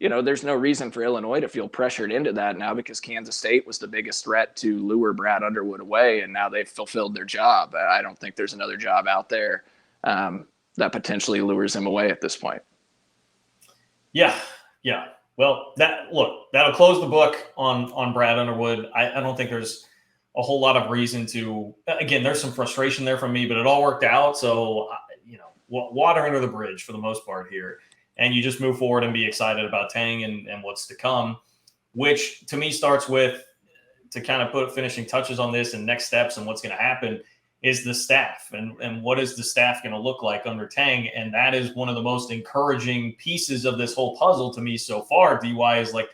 there's no reason for Illinois to feel pressured into that now because Kansas State was the biggest threat to lure Brad Underwood away, and now they've fulfilled their job. I don't think there's another job out there that potentially lures him away at this point. Yeah. Well, that'll close the book on Brad Underwood. I don't think there's a whole lot of reason to. Again, there's some frustration there from me, but it all worked out. So, water under the bridge for the most part here. And you just move forward and be excited about Tang and what's to come, which to me starts with, to kind of put finishing touches on this and next steps and what's going to happen, is the staff and what is the staff going to look like under Tang. And that is one of the most encouraging pieces of this whole puzzle to me so far. DY is like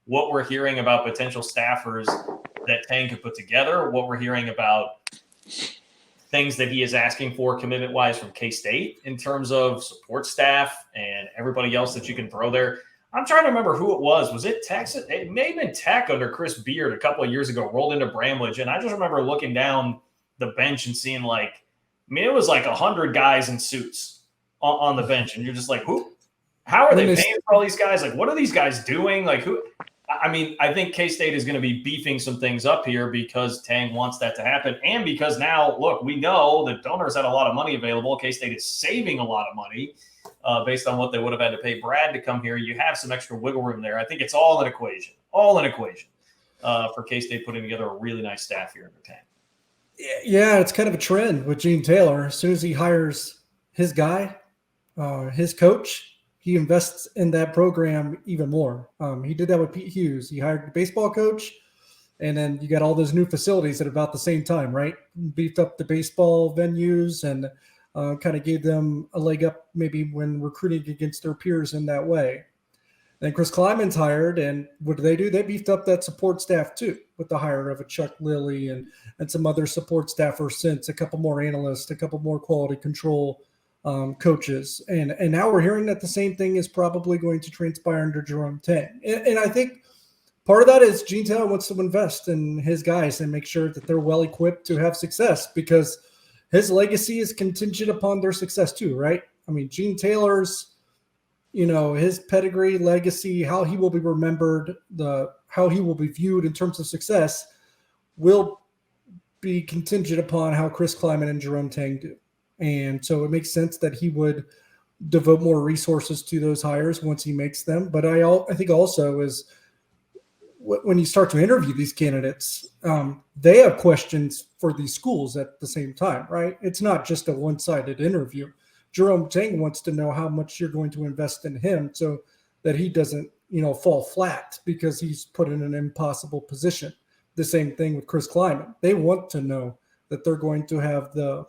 what we're hearing about potential staffers that Tang could put together, what we're hearing about things that he is asking for commitment-wise from K-State in terms of support staff and everybody else that you can throw there. I'm trying to remember who it was. Was it Texas? It may have been Tech under Chris Beard a couple of years ago, rolled into Bramlage. And I just remember looking down the bench and seeing it was like 100 guys in suits on the bench. And you're just like, who? How are they paying for all these guys? Like, what are these guys doing? Like, who? I mean, I think K-State is going to be beefing some things up here because Tang wants that to happen. And because now, look, we know that donors had a lot of money available. K-State is saving a lot of money based on what they would have had to pay Brad to come here. You have some extra wiggle room there. I think it's all an equation for K-State putting together a really nice staff here under Tang. Yeah, it's kind of a trend with Gene Taylor. As soon as he hires his guy, his coach, he invests in that program even more. He did that with Pete Hughes. He hired the baseball coach, and then you got all those new facilities at about the same time, right? Beefed up the baseball venues and kind of gave them a leg up maybe when recruiting against their peers in that way. Then Chris Kleiman's hired, and what do? They beefed up that support staff too with the hire of a Chuck Lilly and some other support staffers since, a couple more analysts, a couple more quality control coaches. And now we're hearing that the same thing is probably going to transpire under Jerome Tang. And I think part of that is Gene Taylor wants to invest in his guys and make sure that they're well equipped to have success, because his legacy is contingent upon their success too, right? I mean, Gene Taylor's, his pedigree, legacy, how he will be remembered, how he will be viewed in terms of success will be contingent upon how Chris Kleiman and Jerome Tang do. And so it makes sense that he would devote more resources to those hires once he makes them. But I think also is when you start to interview these candidates, they have questions for these schools at the same time, right? It's not just a one-sided interview. Jerome Tang wants to know how much you're going to invest in him so that he doesn't, fall flat because he's put in an impossible position. The same thing with Chris Kleiman. They want to know that they're going to have the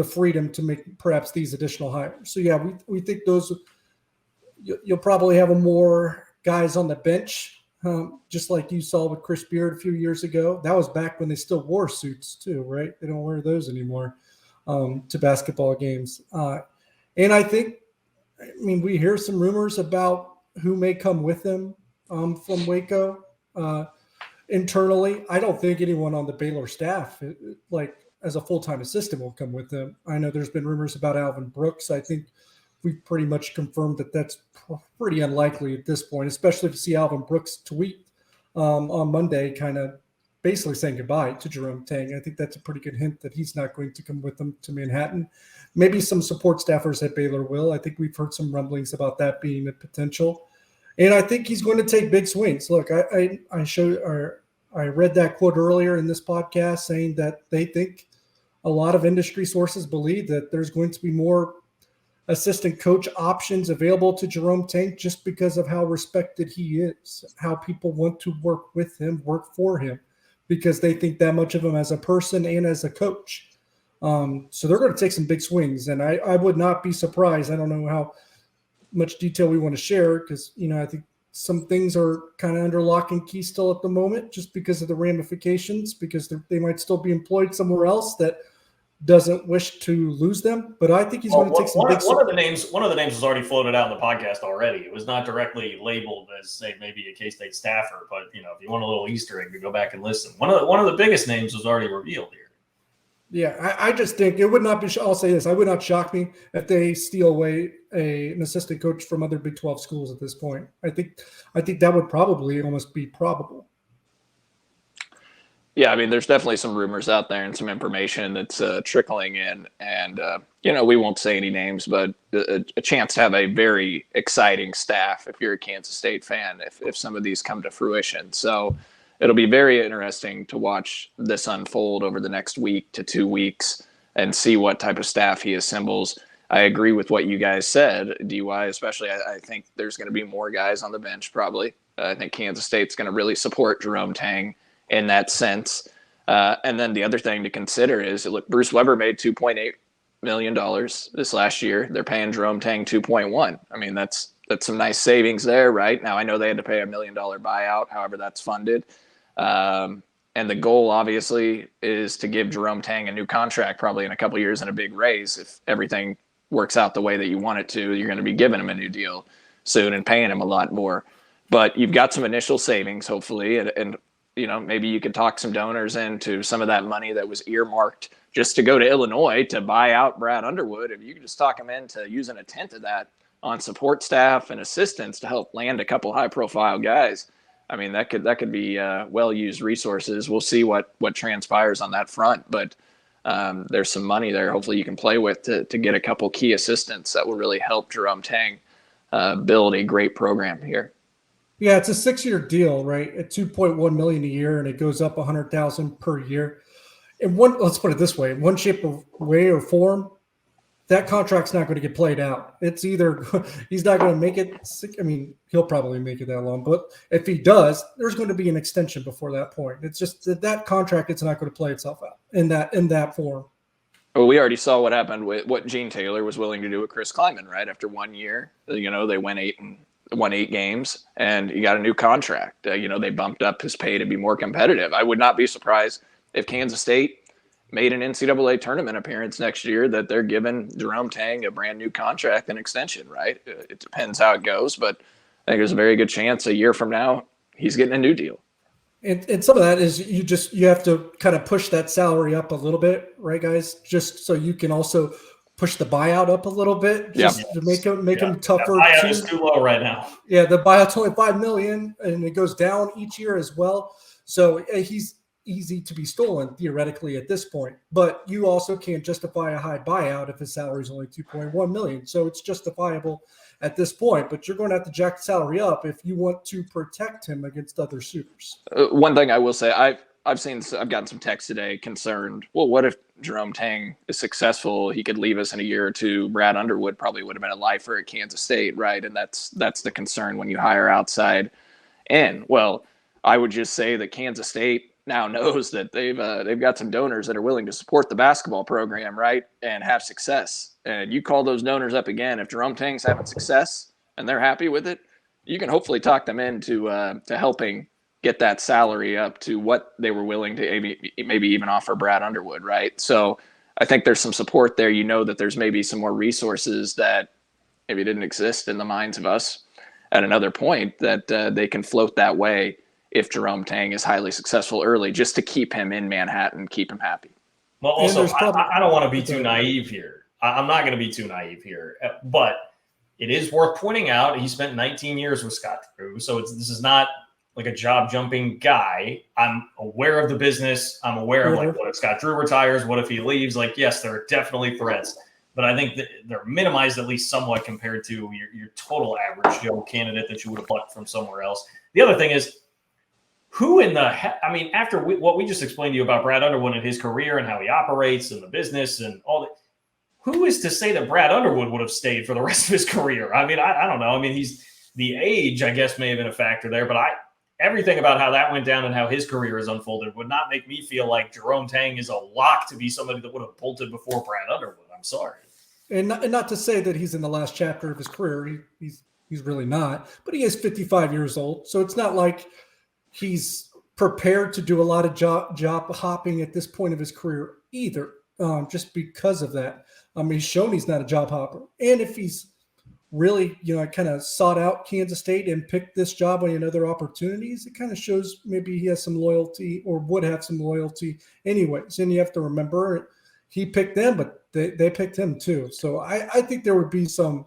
freedom to make perhaps these additional hires. So yeah, we think those, you'll probably have more guys on the bench, just like you saw with Chris Beard a few years ago. That was back when they still wore suits too, right? They don't wear those anymore to basketball games. And I think, we hear some rumors about who may come with them from Waco internally. I don't think anyone on the Baylor staff, as a full-time assistant, will come with them. I know there's been rumors about Alvin Brooks. I think we've pretty much confirmed that that's pretty unlikely at this point, especially to see Alvin Brooks tweet on Monday kind of basically saying goodbye to Jerome Tang. I think that's a pretty good hint that he's not going to come with them to Manhattan. Maybe some support staffers at Baylor will. I think we've heard some rumblings about that being a potential. And I think he's going to take big swings. Look, I read that quote earlier in this podcast saying that they think a lot of industry sources believe that there's going to be more assistant coach options available to Jerome Tang just because of how respected he is, how people want to work with him, work for him, because they think that much of him as a person and as a coach. So they're going to take some big swings, and I would not be surprised. I don't know how much detail we want to share because, I think some things are kind of under lock and key still at the moment just because of the ramifications, because they might still be employed somewhere else that doesn't wish to lose them. But I think he's going to take some big one of the names was already floated out in the podcast already. It was not directly labeled as, say, maybe a K-State staffer, but if you want a little Easter egg, to go back and listen. One of the biggest names was already revealed here. Yeah, I just think it would not be. I'll say this: I would not shock me if they steal away an assistant coach from other Big 12 schools at this point. I think that would probably almost be probable. Yeah, there's definitely some rumors out there and some information that's trickling in, and we won't say any names, but a chance to have a very exciting staff if you're a Kansas State fan, if some of these come to fruition. So it'll be very interesting to watch this unfold over the next week to 2 weeks and see what type of staff he assembles. I agree with what you guys said, DY especially. I think there's going to be more guys on the bench probably. I think Kansas State's going to really support Jerome Tang in that sense. And then the other thing to consider is, look, Bruce Weber made $2.8 million this last year. They're paying Jerome Tang $2.1. That's some nice savings there, right? Now, I know they had to pay $1 million buyout, however that's funded. And the goal, obviously, is to give Jerome Tang a new contract probably in a couple of years and a big raise. If everything works out the way that you want it to, you're going to be giving him a new deal soon and paying him a lot more. But you've got some initial savings, hopefully, and maybe you could talk some donors into some of that money that was earmarked just to go to Illinois to buy out Brad Underwood. If you could just talk him into using a tenth of that on support staff and assistants to help land a couple high-profile guys, I mean, that could be well-used resources. We'll see what transpires on that front, but there's some money there. Hopefully, you can play with to get a couple key assistants that will really help Jerome Tang build a great program here. Yeah, it's a 6-year deal, right? At $2.1 million a year, and it goes up $100,000 per year. Let's put it this way: in one shape of way or form, that contract's not going to get played out. It's either he's not going to make it. I mean, he'll probably make it that long, but if he does, there's going to be an extension before that point. It's just that contract, it's not going to play itself out in that form. Well, we already saw what happened with what Gene Taylor was willing to do with Chris Kleiman, right? After 1 year, they won 8 games, and he got a new contract. They bumped up his pay to be more competitive. I would not be surprised if Kansas State made an NCAA tournament appearance next year that they're giving Jerome Tang a brand new contract and extension, right? It depends how it goes, but I think there's a very good chance a year from now he's getting a new deal. And some of that is you have to kind of push that salary up a little bit, right, guys? Just so you can also push the buyout up a little bit, just to make him tougher. The buyout is too low right now. Yeah, the buyout's only $5 million, and it goes down each year as well. So he's easy to be stolen theoretically at this point, but you also can't justify a high buyout if his salary is only $2.1 million. So it's justifiable at this point, but you're going to have to jack the salary up if you want to protect him against other suitors. One thing I will say, I've gotten some texts today concerned. Well, what if Jerome Tang is successful? He could leave us in a year or two. Brad Underwood probably would have been a lifer at Kansas State, right? And that's the concern when you hire outside. And well, I would just say that Kansas State now knows that they've got some donors that are willing to support the basketball program, right, and have success. And you call those donors up again. If Jerome Tang's having success and they're happy with it, you can hopefully talk them into to helping get that salary up to what they were willing to maybe even offer Brad Underwood, right? So I think there's some support there. That there's maybe some more resources that maybe didn't exist in the minds of us at another point that they can float that way if Jerome Tang is highly successful early, just to keep him in Manhattan, keep him happy. Well, also, I don't want to be too naive here. I'm not going to be too naive here, but it is worth pointing out he spent 19 years with Scott Drew, so this is not like a job jumping guy. I'm aware of the business. I'm aware of what if Scott Drew retires? What if he leaves? Yes, there are definitely threats, but I think that they're minimized at least somewhat compared to your total average Joe candidate that you would have plucked from somewhere else. The other thing is, who in the heck? I mean, after what we just explained to you about Brad Underwood and his career and how he operates and the business and all that, who is to say that Brad Underwood would have stayed for the rest of his career? I mean, I don't know. I mean, the age, I guess, may have been a factor there, but everything about how that went down and how his career has unfolded would not make me feel like Jerome Tang is a lock to be somebody that would have bolted before Brad Underwood. I'm sorry. And not to say that he's in the last chapter of his career. He's really not, but he is 55 years old. So it's not like he's prepared to do a lot of job hopping at this point of his career either, just because of that. He's shown he's not a job hopper. And if he's really, kind of sought out Kansas State and picked this job on other opportunities, it kind of shows maybe he has some loyalty or would have some loyalty anyways. And you have to remember he picked them, but they picked him too. So I think there would be some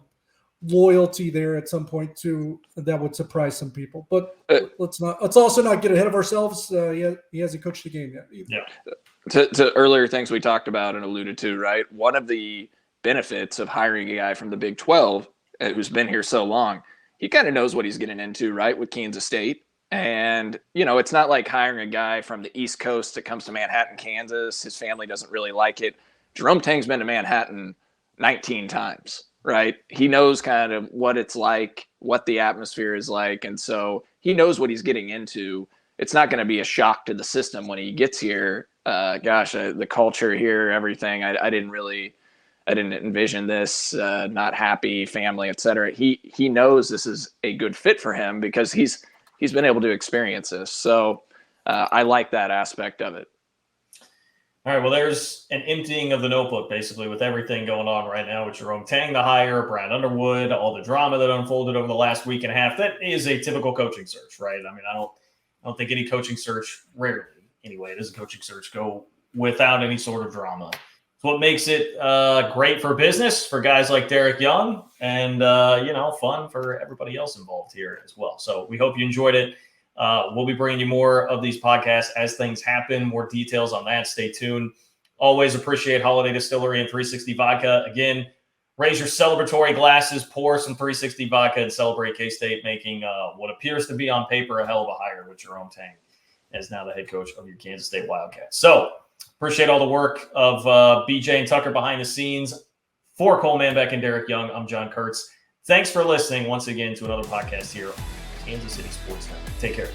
loyalty there at some point too that would surprise some people. But let's also not get ahead of ourselves. He hasn't coached the game yet either. Yeah. To earlier things we talked about and alluded to, right? One of the benefits of hiring a guy from the Big 12 who's been here so long, he kind of knows what he's getting into, right, with Kansas State. And, it's not like hiring a guy from the East Coast that comes to Manhattan, Kansas. His family doesn't really like it. Jerome Tang's been to Manhattan 19 times, right? He knows kind of what it's like, what the atmosphere is like. And so he knows what he's getting into. It's not going to be a shock to the system when he gets here. The culture here, everything, I didn't envision this, not happy, family, et cetera. He knows this is a good fit for him because he's been able to experience this. So I like that aspect of it. All right, well, there's an emptying of the notebook, basically, with everything going on right now with Jerome Tang, the hire, Brad Underwood, all the drama that unfolded over the last week and a half. That is a typical coaching search, right? I mean, I don't think any coaching search, rarely anyway, does a coaching search go without any sort of drama. It's what makes it great for business for guys like Derek Young and, fun for everybody else involved here as well. So we hope you enjoyed it. We'll be bringing you more of these podcasts as things happen, more details on that. Stay tuned. Always appreciate Holiday Distillery and 360 Vodka. Again, raise your celebratory glasses, pour some 360 Vodka, and celebrate K-State making what appears to be on paper a hell of a hire with Jerome Tang as now the head coach of your Kansas State Wildcats. So appreciate all the work of BJ and Tucker behind the scenes. For Cole Manbeck and Derek Young, I'm John Kurtz. Thanks for listening once again to another podcast here on Kansas City Sports Network. Take care.